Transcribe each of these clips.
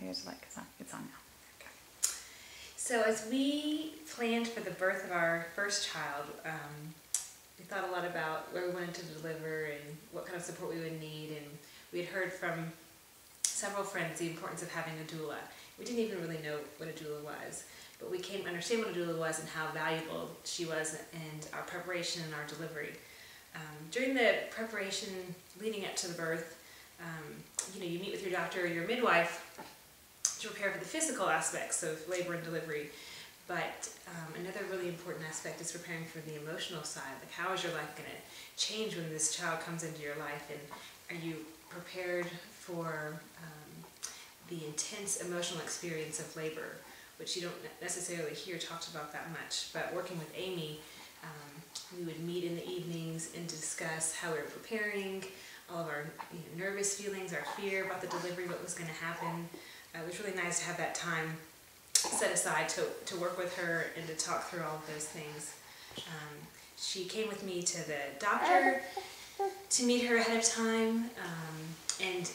Here's the light. It's on now. Okay. So as we planned for the birth of our first child, we thought a lot about where we wanted to deliver and what kind of support we would need, and we had heard from several friends the importance of having a doula. We didn't even really know what a doula was, but we came to understand what a doula was and how valuable she was in our preparation and our delivery. During the preparation leading up to the birth, you meet with your doctor or your midwife to prepare for the physical aspects of labor and delivery. But another really important aspect is preparing for the emotional side. Like, how is your life going to change when this child comes into your life? And are you prepared for the intense emotional experience of labor, which you don't necessarily hear talked about that much. But working with Amy, we would meet in the evenings and discuss how we were preparing, all of our nervous feelings, our fear about the delivery, what was going to happen. It was really nice to have that time set aside to work with her and to talk through all of those things. She came with me to the doctor to meet her ahead of time, and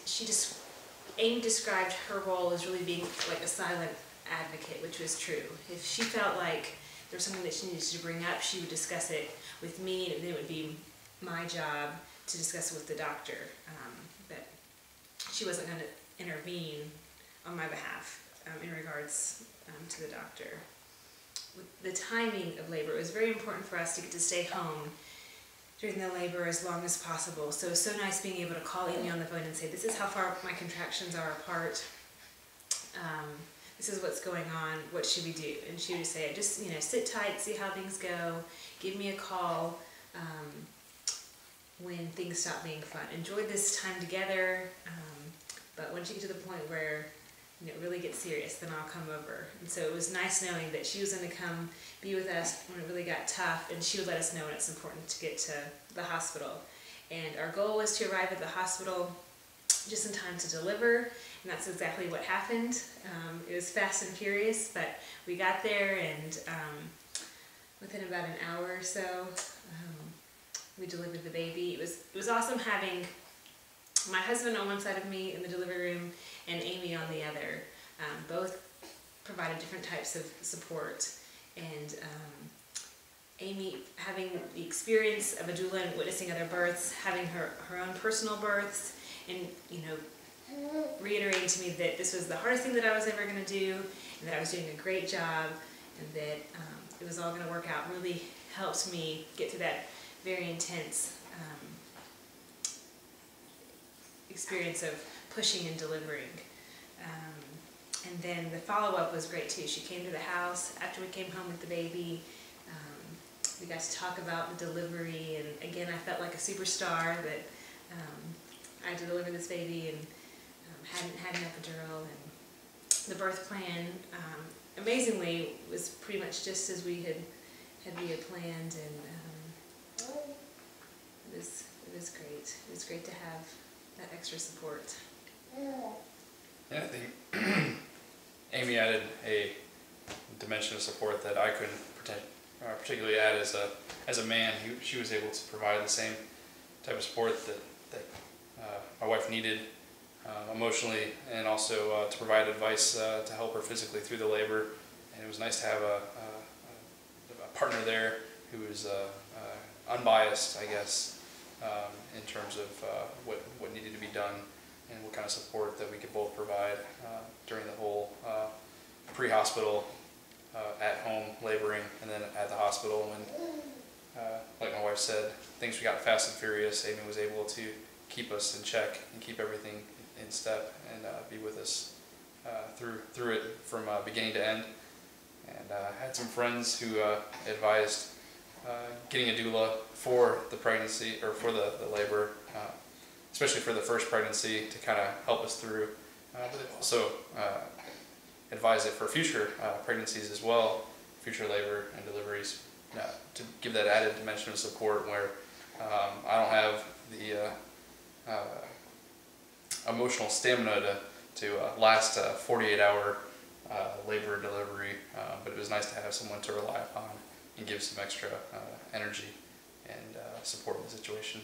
Amy described her role as really being like a silent advocate, which was true. If she felt like there was something that she needed to bring up, she would discuss it with me, and then it would be my job to discuss it with the doctor. But she wasn't going to intervene on my behalf in regards to the doctor. With the timing of labor, it was very important for us to get to stay home during the labor as long as possible. So it was so nice being able to call Amy on the phone and say, this is how far my contractions are apart. This is what's going on. What should we do? And she would say, just sit tight, see how things go. Give me a call when things stop being fun. Enjoy this time together. But once you get to the point where it really gets serious, then I'll come over. And so it was nice knowing that she was going to come be with us when it really got tough, and she would let us know when it's important to get to the hospital. And our goal was to arrive at the hospital just in time to deliver, and that's exactly what happened. It was fast and furious, but we got there, and within about an hour or so, we delivered the baby. It was awesome having my husband on one side of me in the delivery room and Amy on the other. Both provided different types of support, and Amy having the experience of a doula and witnessing other births, having her own personal births, and reiterating to me that this was the hardest thing that I was ever going to do, and that I was doing a great job, and that it was all going to work out, really helped me get through that very intense experience of pushing and delivering. And then the follow-up was great too. She came to the house after we came home with the baby. We got to talk about the delivery, and again I felt like a superstar that I had to deliver this baby and hadn't had an epidural. And the birth plan, amazingly, was pretty much just as we had planned, and it was great. It was great to have that extra support. Yeah, I think Amy added a dimension of support that I couldn't particularly add as a man. She was able to provide the same type of support that my wife needed emotionally, and also to provide advice to help her physically through the labor. And it was nice to have a partner there who was unbiased, I guess, in terms of what needed to be done and what kind of support that we could both provide during the whole pre-hospital, at-home laboring, and then at the hospital. When, like my wife said, things got fast and furious, Amy was able to keep us in check and keep everything in step, and be with us through it from beginning to end. And I had some friends who advised getting a doula for the pregnancy, or for the labor, especially for the first pregnancy, to kind of help us through, but they also advise it for future pregnancies as well, future labor and deliveries, to give that added dimension of support where I don't have the emotional stamina to last a 48-hour labor delivery, but it was nice to have someone to rely upon and give some extra energy and support in the situation.